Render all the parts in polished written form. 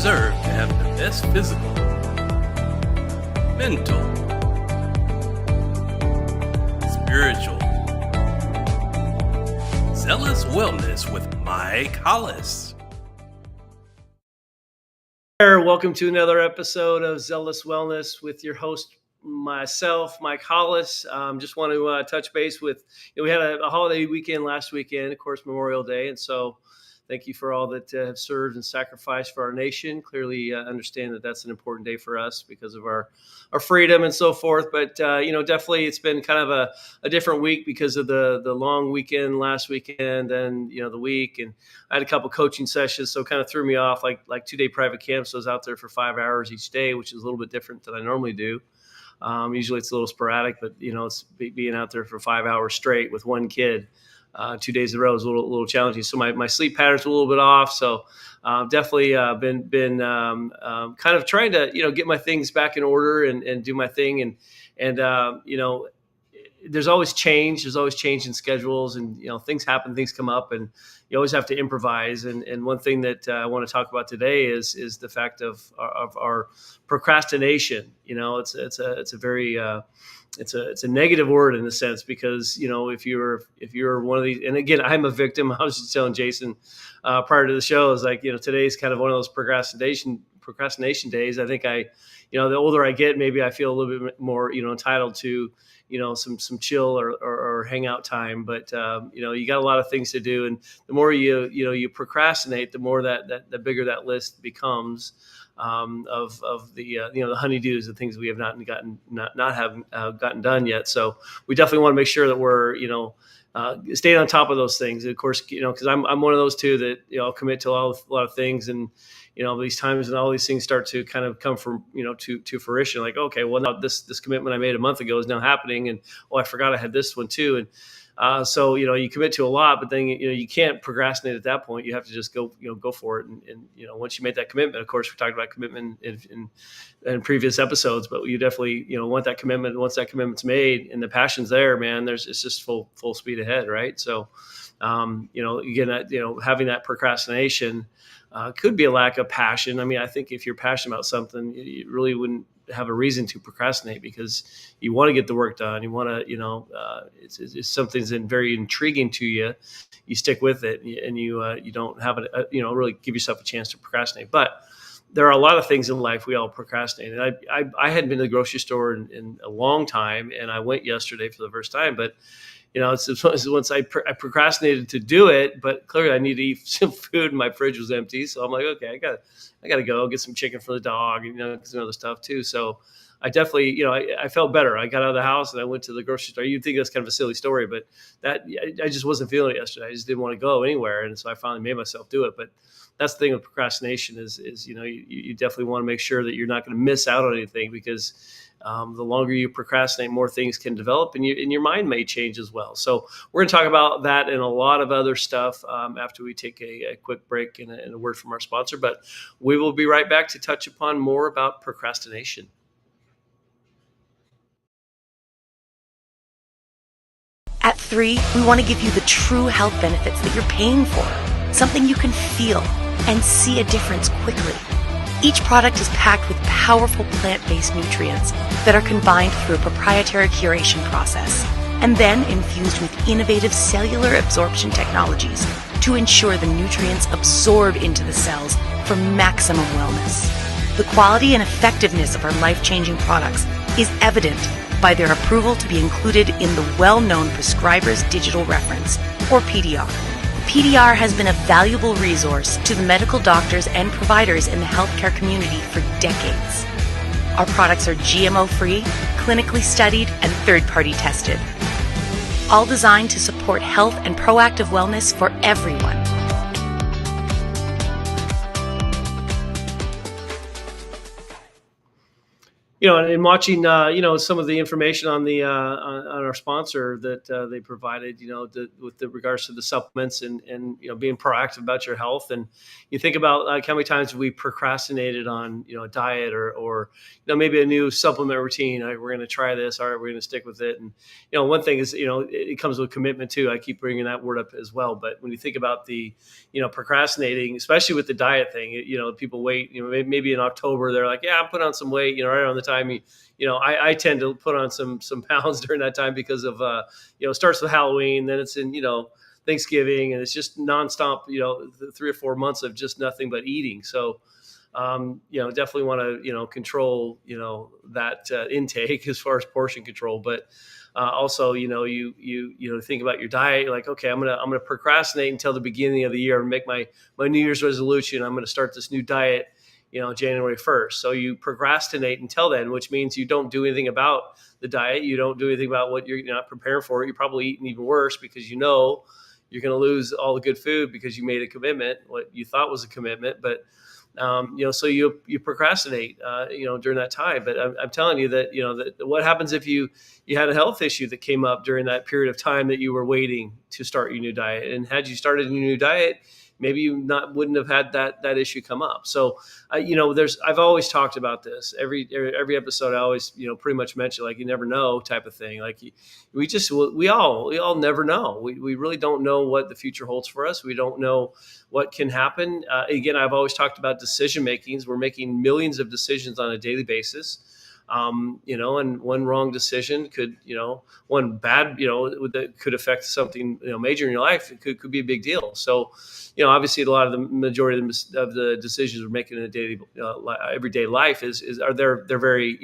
deserve to have the best physical, mental, spiritual, Zealous Wellness with Mike Hollis. Welcome to another episode of Zealous Wellness with your host, myself, Mike Hollis. Just want to touch base with, we had a holiday weekend last weekend, of course, Memorial Day. And so thank you for all that have served and sacrificed for our nation. Clearly understand that that's an important day for us because of our freedom and so forth. But, definitely it's been kind of a different week because of the long weekend last weekend and, the week. And I had a couple coaching sessions, so it kind of threw me off like 2-day private camps. So I was out there for 5 hours each day, which is a little bit different than I normally do. Usually it's a little sporadic, but, it's being out there for 5 hours straight with one kid. 2 days in a row is a little challenging. So my sleep patterns are a little bit off. So definitely been kind of trying to, get my things back in order and do my thing. And there's always change. There's always change in schedules and, things happen, things come up and you always have to improvise. And one thing that I want to talk about today is the fact of our procrastination. It's a very, it's a negative word in a sense because, if you're one of these, and again, I'm a victim. I was just telling Jason prior to the show, is like, today's kind of one of those procrastination days. I think the older I get, maybe I feel a little bit more, entitled to, some chill or hangout time. But, you got a lot of things to do. And the more you procrastinate, the more the bigger that list becomes. Of the the honeydews and things we have not gotten done yet. So we definitely want to make sure that we're staying on top of those things. And of course, because I'm one of those too that I'll commit to a lot of things, and these times and all these things start to kind of come from to fruition. Like, okay, well now this commitment I made a month ago is now happening, and I forgot I had this one too, and. So, you commit to a lot, but then, you can't procrastinate at that point. You have to just go for it. And once you make that commitment, of course, we talked about commitment in previous episodes, but you definitely, want that commitment. Once that commitment's made and the passion's there, man, it's just full speed ahead. Right. So, again, having that procrastination could be a lack of passion. I mean, I think if you're passionate about something, you really wouldn't have a reason to procrastinate because you want to get the work done. You want to, it's something that's very intriguing to you. You stick with it and you don't have it, really give yourself a chance to procrastinate. But there are a lot of things in life we all procrastinate. And I hadn't been to the grocery store in a long time, and I went yesterday for the first time, but it's once I procrastinated to do it, but clearly I need to eat some food and my fridge was empty. So I'm like, okay, I gotta go get some chicken for the dog and, some other stuff too. So I definitely, I felt better. I got out of the house and I went to the grocery store. You'd think that's kind of a silly story, but I just wasn't feeling it yesterday. I just didn't want to go anywhere. And so I finally made myself do it. But that's the thing with procrastination is you definitely want to make sure that you're not going to miss out on anything because the longer you procrastinate, more things can develop and your mind may change as well. So we're going to talk about that and a lot of other stuff after we take a quick break and a word from our sponsor. But we will be right back to touch upon more about procrastination. At 3, we want to give you the true health benefits that you're paying for, something you can feel and see a difference quickly. Each product is packed with powerful plant-based nutrients that are combined through a proprietary curation process and then infused with innovative cellular absorption technologies to ensure the nutrients absorb into the cells for maximum wellness. The quality and effectiveness of our life-changing products is evident by their approval to be included in the well-known Prescriber's Digital Reference, or PDR. PDR has been a valuable resource to the medical doctors and providers in the healthcare community for decades. Our products are GMO-free, clinically studied, and third-party tested, all designed to support health and proactive wellness for everyone. and watching, some of the information on the on our sponsor that they provided, with the regards to the supplements and being proactive about your health. And you think about like how many times we procrastinated on a diet or maybe a new supplement routine. All right, we're going to try this. All right, we're going to stick with it. And one thing is it comes with commitment too. I keep bringing that word up as well. But when you think about the procrastinating, especially with the diet thing, people wait. Maybe in October they're like, yeah, I'm putting on some weight. Right around the time I tend to put on some pounds during that time because of it starts with Halloween, then it's in Thanksgiving, and it's just nonstop 3 or 4 months of just nothing but eating. So definitely want to control that intake as far as portion control, but also you think about your diet. You're like, okay, I'm gonna procrastinate until the beginning of the year and make my New Year's resolution. I'm gonna start this new diet January 1st. So you procrastinate until then, which means you don't do anything about the diet. You don't do anything about what you're not preparing for. You're probably eating even worse because you're going to lose all the good food because you made a commitment, what you thought was a commitment. But so you procrastinate, during that time. But I'm telling you that, that what happens if you had a health issue that came up during that period of time that you were waiting to start your new diet, and had you started your new diet, maybe you wouldn't have had that issue come up. So, I've always talked about this every episode. I always, pretty much mention like, you never know type of thing. Like we all never know. We really don't know what the future holds for us. We don't know what can happen. Again, I've always talked about decision makings. We're making millions of decisions on a daily basis. And one wrong decision could, one bad, that could affect something, major in your life. It could be a big deal. So, obviously a lot of the majority of the decisions we're making in a daily, everyday life they're very,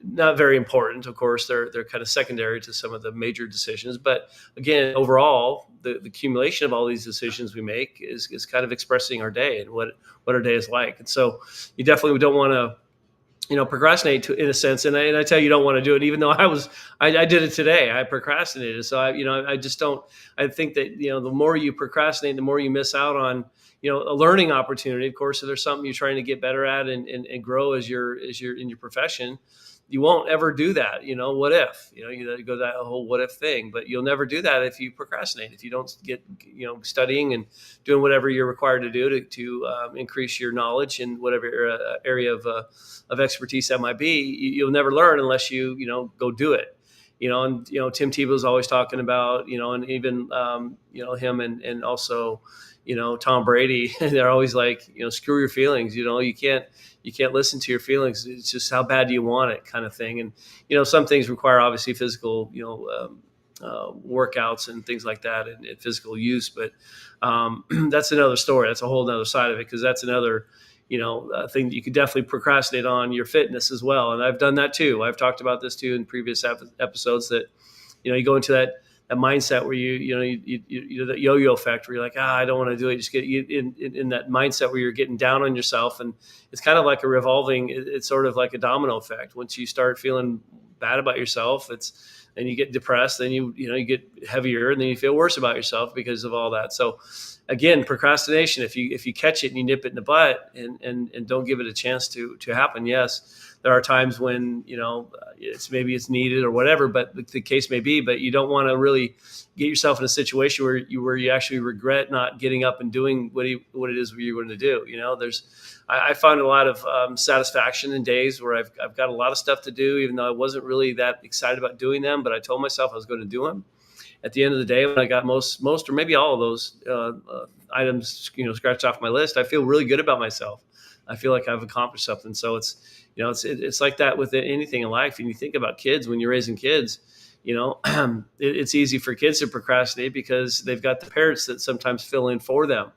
not very important. Of course, they're kind of secondary to some of the major decisions. But again, overall, the accumulation of all these decisions we make is kind of expressing our day and what our day is like. And so you definitely don't want to, procrastinate in a sense. And I tell you don't want to do it, even though I did it today. I procrastinated. So I just don't, I think that, the more you procrastinate, the more you miss out on, a learning opportunity. Of course, if there's something you're trying to get better at and grow as you're in your profession, you won't ever do that. What if, you go that whole what if thing, but you'll never do that if you procrastinate, if you don't get, studying and doing whatever you're required to do to increase your knowledge in whatever area of expertise that might be. You'll never learn unless you go do it. And Tim Tebow's always talking about, and even him and also Tom Brady. They're always like, screw your feelings. You can't listen to your feelings. It's just how bad do you want it, kind of thing. And some things require obviously physical workouts and things like that, and physical use. But that's another story. That's a whole other side of it, because that's another thing that you could definitely procrastinate on, your fitness as well. And I've done that too. I've talked about this too in previous episodes, that you go into that mindset where you that yo-yo effect where you're like, I don't want to do it. Just get in that mindset where you're getting down on yourself, and it's kind of like a revolving. It's sort of like a domino effect. Once you start feeling bad about yourself, then you get depressed, then you get heavier, and then you feel worse about yourself because of all that. So again, procrastination, if you catch it and you nip it in the butt and don't give it a chance to happen, yes, there are times when maybe it's needed or whatever, but the case may be. But you don't want to really get yourself in a situation where you actually regret not getting up and doing what it is you're going to do. I found a lot of satisfaction in days where I've got a lot of stuff to do, even though I wasn't really that excited about doing them, but I told myself I was going to do them. At the end of the day, when I got most or maybe all of those items scratched off my list, I feel really good about myself. I feel like I've accomplished something. So it's like that with anything in life. And you think about kids, when you're raising kids, it's easy for kids to procrastinate because they've got the parents that sometimes fill in for them.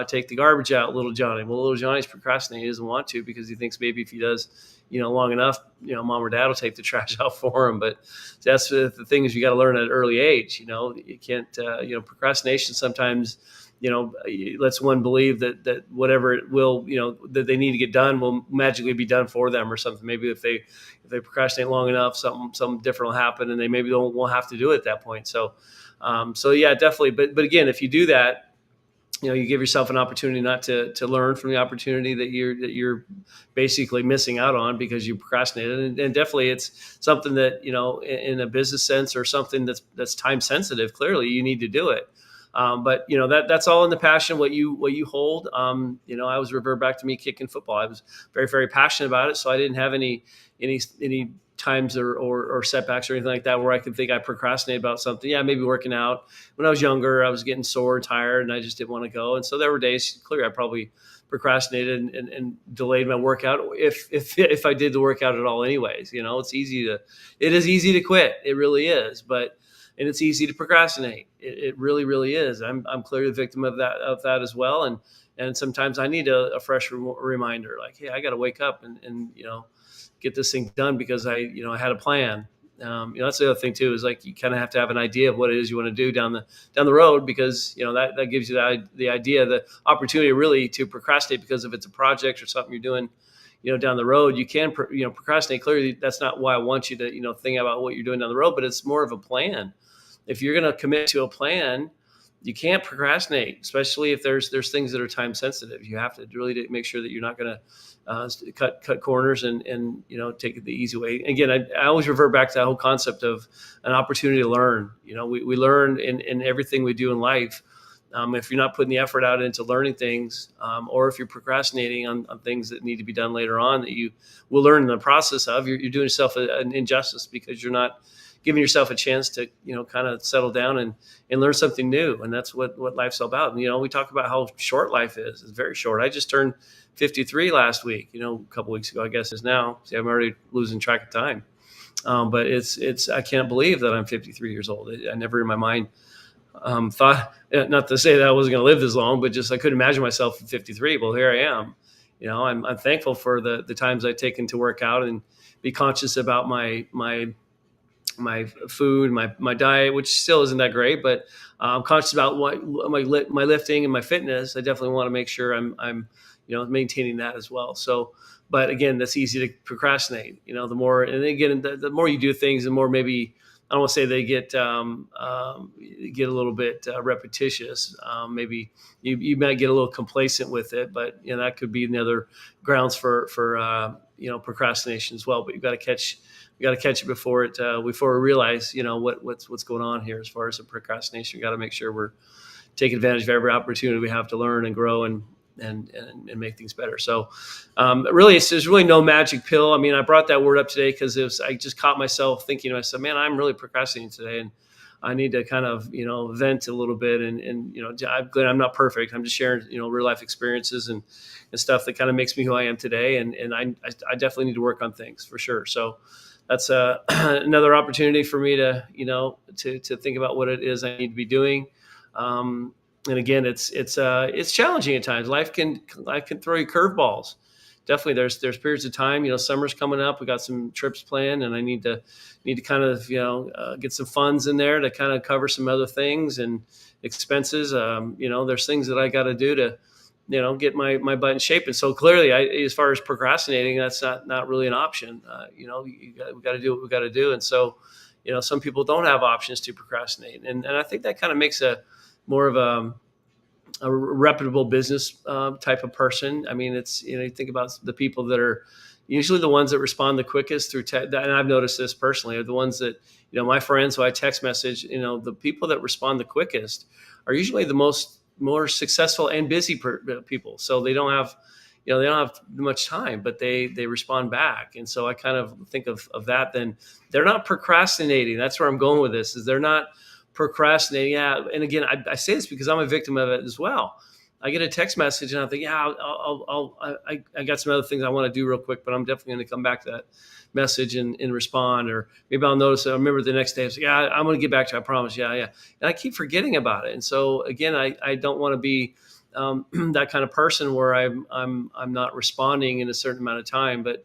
Take the garbage out, little Johnny. Well, little Johnny's procrastinating. He doesn't want to because he thinks maybe if he does, long enough, mom or dad will take the trash out for him. But that's the thing, is you got to learn at an early age. You can't, procrastination sometimes, lets one believe that whatever it will, that they need to get done will magically be done for them or something. Maybe if they procrastinate long enough, something different will happen, and they maybe won't have to do it at that point. So yeah, definitely. But again, if you do that, you give yourself an opportunity not to learn from the opportunity that you're basically missing out on because you procrastinated. And definitely it's something that, in a business sense or something that's time sensitive. Clearly you need to do it. But that's all in the passion, what you hold. I always revert back to me kicking football. I was very, very passionate about it. So I didn't have any times or setbacks or anything like that where I could think I procrastinated about something. Yeah, maybe working out. When I was younger, I was getting sore and tired and I just didn't want to go. And so there were days, clearly, I probably procrastinated and delayed my workout if I did the workout at all anyways. It is easy to quit. It really is. And it's easy to procrastinate. It really, really is. I'm clearly the victim of that as well. And sometimes I need a fresh reminder, like, hey, I got to wake up and get this thing done because I had a plan. That's the other thing too, is like you kind of have to have an idea of what it is you want to do down the road, because that gives you the idea, the opportunity really to procrastinate, because if it's a project or something you're doing down the road, you can procrastinate. Clearly that's not why I want you to think about what you're doing down the road, but it's more of a plan. If you're going to commit to a plan, you can't procrastinate, especially if there's things that are time sensitive. You have to really make sure that you're not going to cut corners and take it the easy way. Again, I always revert back to that whole concept of an opportunity to learn. We learn in everything we do in life. If you're not putting the effort out into learning things, or if you're procrastinating on things that need to be done later on that you will learn in the process of, you're doing yourself an injustice, because you're not giving yourself a chance to, kind of settle down and learn something new. And that's what life's all about. And, we talk about how short life is. It's very short. I just turned 53 last week, a couple weeks ago, I guess is now. See, I'm already losing track of time. But I can't believe that I'm 53 years old. I never in my mind thought, not to say that I wasn't going to live this long, but just I couldn't imagine myself at 53. Well, here I am. I'm thankful for the times I've taken to work out and be conscious about my food, my diet, which still isn't that great, but I'm conscious about my lifting and my fitness. I definitely want to make sure I'm maintaining that as well. So, but again, that's easy to procrastinate. The more, and again, the more you do things, the more maybe, I don't want to say they get a little bit repetitious. Maybe you might get a little complacent with it, but that could be another grounds for procrastination as well. But we got to catch it before we realize what's going on here as far as the procrastination. We got to make sure we're taking advantage of every opportunity we have to learn and grow and make things better. So really, there's really no magic pill. I mean, I brought that word up today because I just caught myself thinking to myself, man, I'm really procrastinating today, and I need to kind of vent a little bit. And I'm not perfect. I'm just sharing real life experiences and stuff that kind of makes me who I am today. And I definitely need to work on things for sure. So that's another opportunity for me to to think about what it is I need to be doing. And again, it's challenging at times. Life can throw you curveballs. Definitely, there's periods of time. Summer's coming up. We got some trips planned, and I need to kind of get some funds in there to kind of cover some other things and expenses. There's things that I got to do to get my butt in shape. And so clearly, as far as procrastinating, that's not really an option. We got to do what we got to do. And so some people don't have options to procrastinate, and I think that kind of makes more of a reputable business type of person. I mean, it's, you think about the people that are usually the ones that respond the quickest through and I've noticed this personally, are the ones that, my friends who I text message, the people that respond the quickest are usually the more successful and busy people. So they don't have much time, but they respond back. And so I kind of think of that, then they're not procrastinating. That's where I'm going with this, is they're not procrastinating. Yeah. And again, I say this because I'm a victim of it as well. I get a text message and I think, yeah, I got some other things I want to do real quick, but I'm definitely going to come back to that message and respond. Or maybe I'll notice it. I remember the next day, I was like, yeah, I'm going to get back to you. I promise. Yeah. And I keep forgetting about it. And so again, I don't want to be that kind of person where I'm not responding in a certain amount of time. But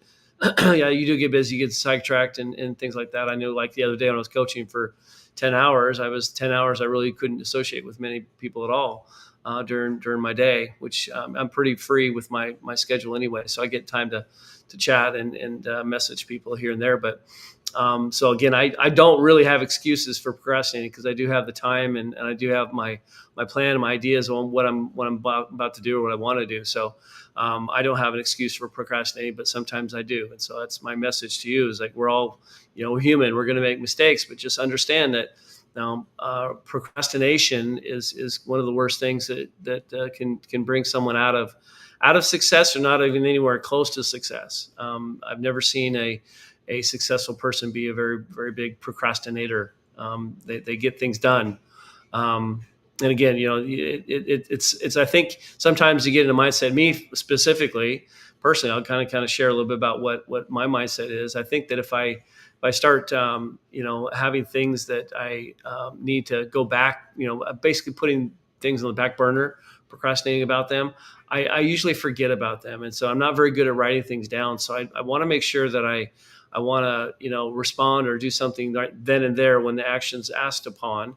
yeah, you do get busy, you get sidetracked and things like that. I know, like the other day when I was coaching for 10 hours, I really couldn't associate with many people at all during my day, which I'm pretty free with my schedule anyway. So I get time to chat and message people here and there. But So again, I don't really have excuses for procrastinating because I do have the time and I do have my plan and my ideas on what I'm about to do or what I want to do. So I don't have an excuse for procrastinating, but sometimes I do. And so that's my message to you is like, we're all, we're human, we're going to make mistakes, but just understand that procrastination is one of the worst things that can bring someone out of success or not even anywhere close to success. I've never seen a successful person be a very, very big procrastinator. They get things done. And again, it's, I think sometimes you get in a mindset, me specifically, personally, I'll kind of share a little bit about what my mindset is. I think that if I start, having things that I need to go back, basically putting things on the back burner, procrastinating about them, I usually forget about them. And so I'm not very good at writing things down. So I want to make sure that I want to, respond or do something right then and there when the action's asked upon,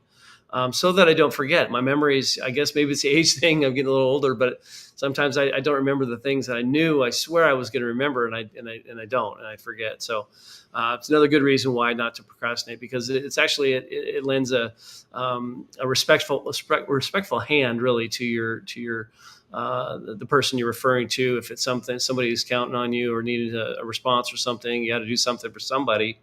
so that I don't forget. My memories, I guess maybe it's the age thing. I'm getting a little older, but sometimes I don't remember the things that I swear I was going to remember, and I don't, and I forget. So it's another good reason why not to procrastinate, because it's actually it lends a respectful hand really to your the person you're referring to. If it's somebody who's counting on you or needed a response or something, you got to do something for somebody.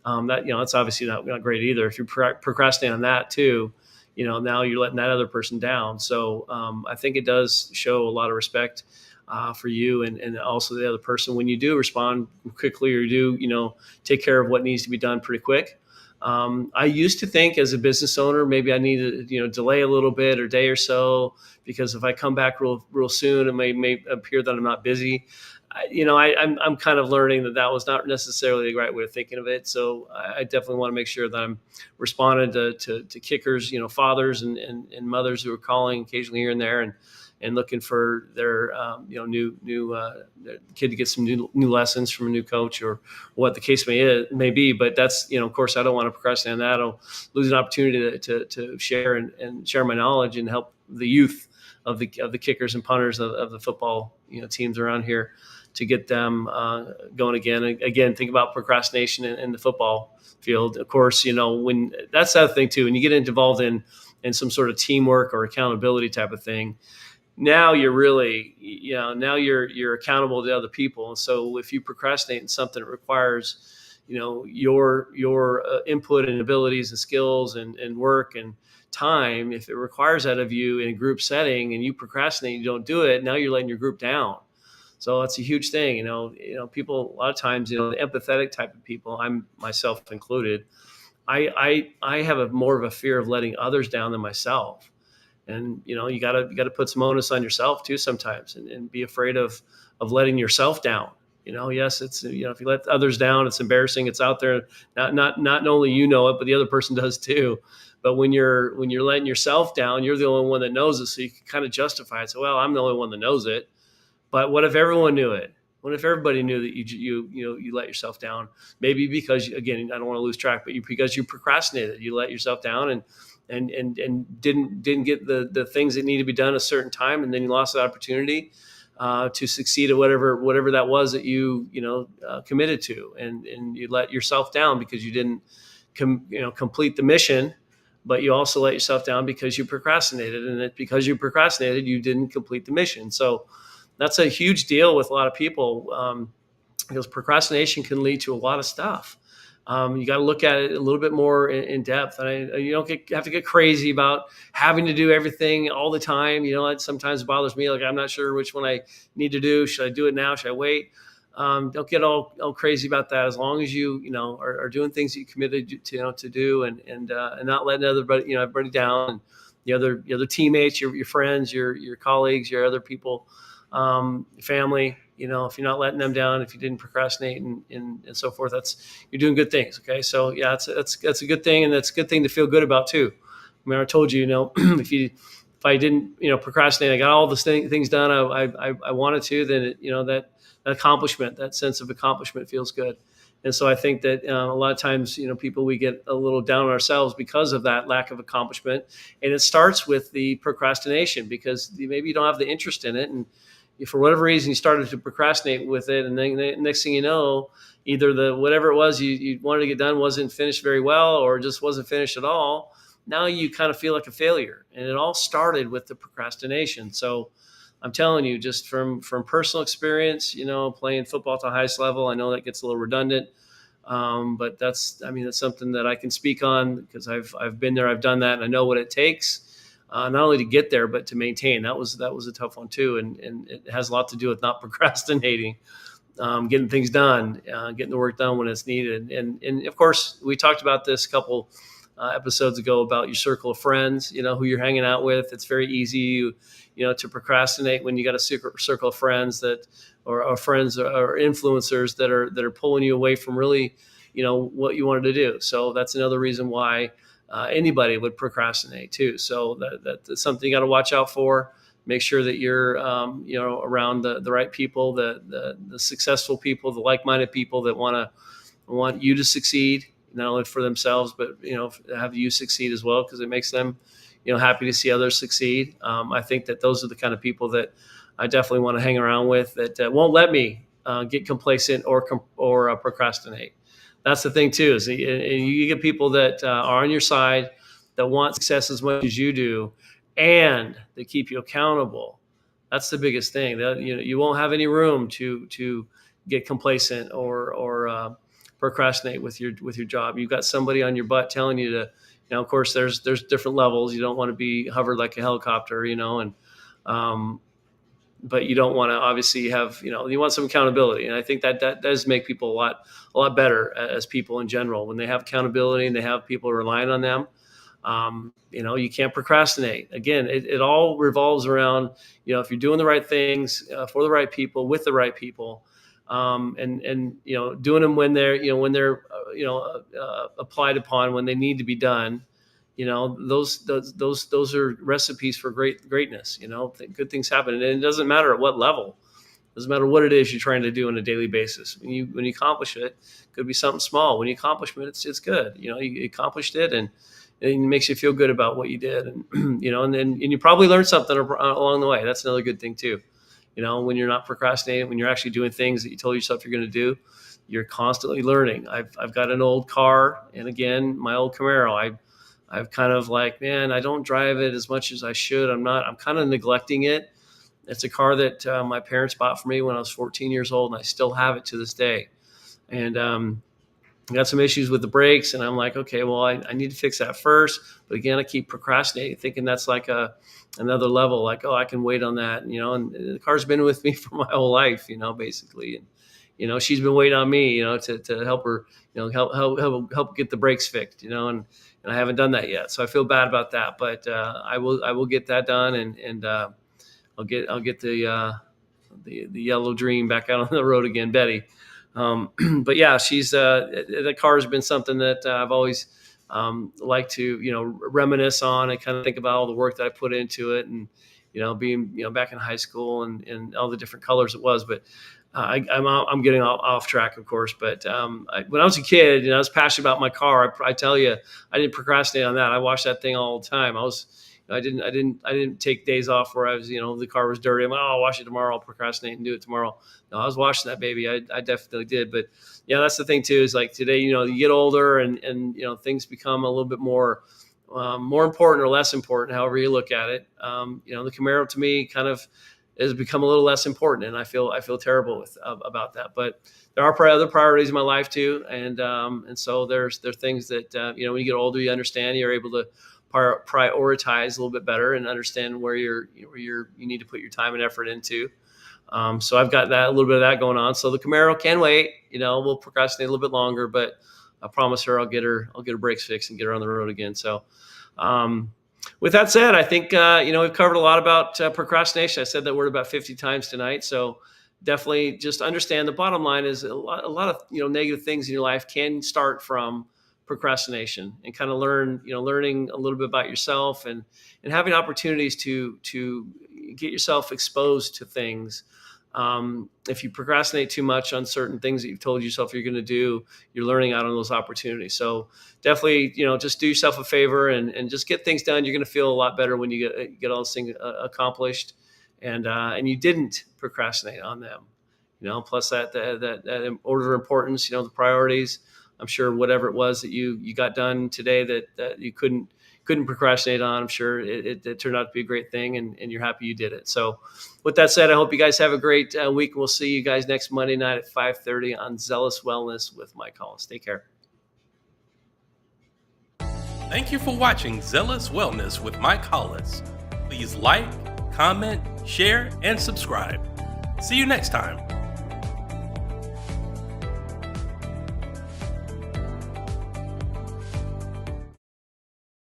That's obviously not great either. If you procrastinate on that too, now you're letting that other person down. So I think it does show a lot of respect for you and also the other person when you do respond quickly or do, take care of what needs to be done pretty quick. I used to think as a business owner, maybe I need to, delay a little bit or day or so, because if I come back real soon, it may appear that I'm not busy. I'm kind of learning that was not necessarily the right way of thinking of it. So I definitely want to make sure that I'm responding to kickers, fathers and mothers who are calling occasionally here and there and looking for their, new kid to get some new lessons from a new coach or what the case may be. But that's, of course, I don't want to procrastinate on that. I'll lose an opportunity to share and share my knowledge and help the youth of the kickers and punters of the football, teams around here to get them going again. Again, think about procrastination in the football field. Of course, when that's the other thing too, when you get involved in some sort of teamwork or accountability type of thing, now you're really, now you're accountable to other people. And so if you procrastinate in something that requires, your input and abilities and skills and work and time, if it requires that of you in a group setting and you procrastinate, you don't do it, now you're letting your group down. So that's a huge thing. People, a lot of times, the empathetic type of people, I'm myself included, I have more of a fear of letting others down than myself. And, you gotta put some onus on yourself too sometimes and be afraid of letting yourself down. Yes, it's, if you let others down, it's embarrassing. It's out there. Not only it, but the other person does too. But when you're letting yourself down, you're the only one that knows it. So you can kind of justify it. So, well, I'm the only one that knows it. But what if everyone knew it? What if everybody knew that you let yourself down? Maybe because, again, I don't want to lose track, but because you procrastinated, you let yourself down and didn't get the things that need to be done at a certain time, and then you lost the opportunity to succeed at whatever that was that you committed to, and you let yourself down because you didn't complete the mission. But you also let yourself down because you procrastinated, and because you procrastinated, you didn't complete the mission. So that's a huge deal with a lot of people, because procrastination can lead to a lot of stuff. You got to look at it a little bit more in depth. And you don't have to get crazy about having to do everything all the time. It sometimes bothers me. Like, I'm not sure which one I need to do. Should I do it now? Should I wait? Don't get all crazy about that. As long as you are doing things that you committed to do, and not letting everybody down, and the other teammates, your friends, your colleagues, your other people, your family. If you're not letting them down, if you didn't procrastinate and so forth, you're doing good things. Okay, so yeah, that's a good thing, and that's a good thing to feel good about too. I mean, I told you, if I didn't procrastinate, I got all the things done I wanted to, then that accomplishment, that sense of accomplishment feels good. And so I think that a lot of times, people, we get a little down on ourselves because of that lack of accomplishment. And it starts with the procrastination because maybe you don't have the interest in it. And, for whatever reason, you started to procrastinate with it. And then the next thing you know, either whatever it was you wanted to get done wasn't finished very well, or just wasn't finished at all. Now you kind of feel like a failure. And it all started with the procrastination. So I'm telling you, just from personal experience, playing football at the highest level, I know that gets a little redundant. But that's something that I can speak on because I've been there, I've done that, and I know what it takes. Not only to get there, but to maintain. That was a tough one too, and it has a lot to do with not procrastinating, getting things done, getting the work done when it's needed. And of course, we talked about this a couple episodes ago about your circle of friends. Who you're hanging out with. It's very easy, to procrastinate when you got a circle of friends that, or friends or influencers that are pulling you away from really, what you wanted to do. So that's another reason why. Anybody would procrastinate too. So that's something you got to watch out for. Make sure that you're, around the right people, the successful people, the like-minded people that want you to succeed, not only for themselves, but, have you succeed as well, because it makes them, happy to see others succeed. I think that those are the kind of people that I definitely want to hang around with that won't let me get complacent or procrastinate. That's the thing too, is you get people that are on your side that want success as much as you do, and they keep you accountable. That's the biggest thing. That you won't have any room to get complacent or procrastinate with your job. You've got somebody on your butt telling you to. Of course, there's different levels. You don't want to be hovered like a helicopter, and but you don't want to obviously have, you want some accountability. And I think that does make people a lot better as people in general. When they have accountability and they have people relying on them, you can't procrastinate. Again, it all revolves around, if you're doing the right things for the right people, with the right people, and doing them when they're applied upon, when they need to be done. Those are recipes for greatness. Good things happen, and it doesn't matter at what level. It doesn't matter what it is you're trying to do on a daily basis. When you accomplish it, it could be something small. When you accomplish it, it's good. You accomplished it, and it makes you feel good about what you did, and and you probably learned something along the way. That's another good thing too. When you're not procrastinating, when you're actually doing things that you told yourself you're going to do, you're constantly learning. I've got an old car, and again, my old Camaro. I've kind of like, man, I don't drive it as much as I should. I'm kind of neglecting it. It's a car that my parents bought for me when I was 14 years old, and I still have it to this day. And I got some issues with the brakes, and I'm like, okay, well, I need to fix that first. But again, I keep procrastinating, thinking that's like another level, like, oh, I can wait on that. And the car's been with me for my whole life, basically. And, she's been waiting on me, to help her, help get the brakes fixed, and I haven't done that yet. So I feel bad about that, but I will get that done, and I'll get the yellow dream back out on the road again, Betty. But yeah, she's the car has been something that I've always liked to reminisce on and kind of think about all the work that I put into it, and being back in high school and all the different colors it was, but. I'm getting off track, of course, but when I was a kid, I was passionate about my car. I tell you, I didn't procrastinate on that. I washed that thing all the time. I didn't take days off where I was, the car was dirty. I'm like, oh, I'll wash it tomorrow. I'll procrastinate and do it tomorrow. No, I was washing that baby. I definitely did. But yeah, that's the thing too, is like today, you get older and things become a little bit more important or less important, however you look at it. The Camaro to me kind of has become a little less important, and I feel terrible about that. But there are probably other priorities in my life too, and so there are things that when you get older, you understand, you're able to prioritize a little bit better and understand where you need to put your time and effort into. So I've got a little bit of that going on. So the Camaro can wait. We'll procrastinate a little bit longer, but I promise her I'll get her brakes fixed and get her on the road again. So. With that said, I think, we've covered a lot about procrastination. I said that word about 50 times tonight. So definitely just understand the bottom line is a lot of, negative things in your life can start from procrastination, and kind of learning a little bit about yourself and having opportunities to get yourself exposed to things. If you procrastinate too much on certain things that you've told yourself you're going to do, you're learning out on those opportunities. So definitely, just do yourself a favor and just get things done. You're going to feel a lot better when you get all those things accomplished. and you didn't procrastinate on them. Plus that order of importance, the priorities. I'm sure whatever it was that you got done today that you couldn't procrastinate on, I'm sure it turned out to be a great thing, and you're happy you did it. So with that said, I hope you guys have a great week, and we'll see you guys next Monday night at 5:30 on Zealous Wellness with Mike Hollis. Take care. Thank you for watching Zealous Wellness with Mike Hollis. Please like, comment, share, and subscribe. See you next time.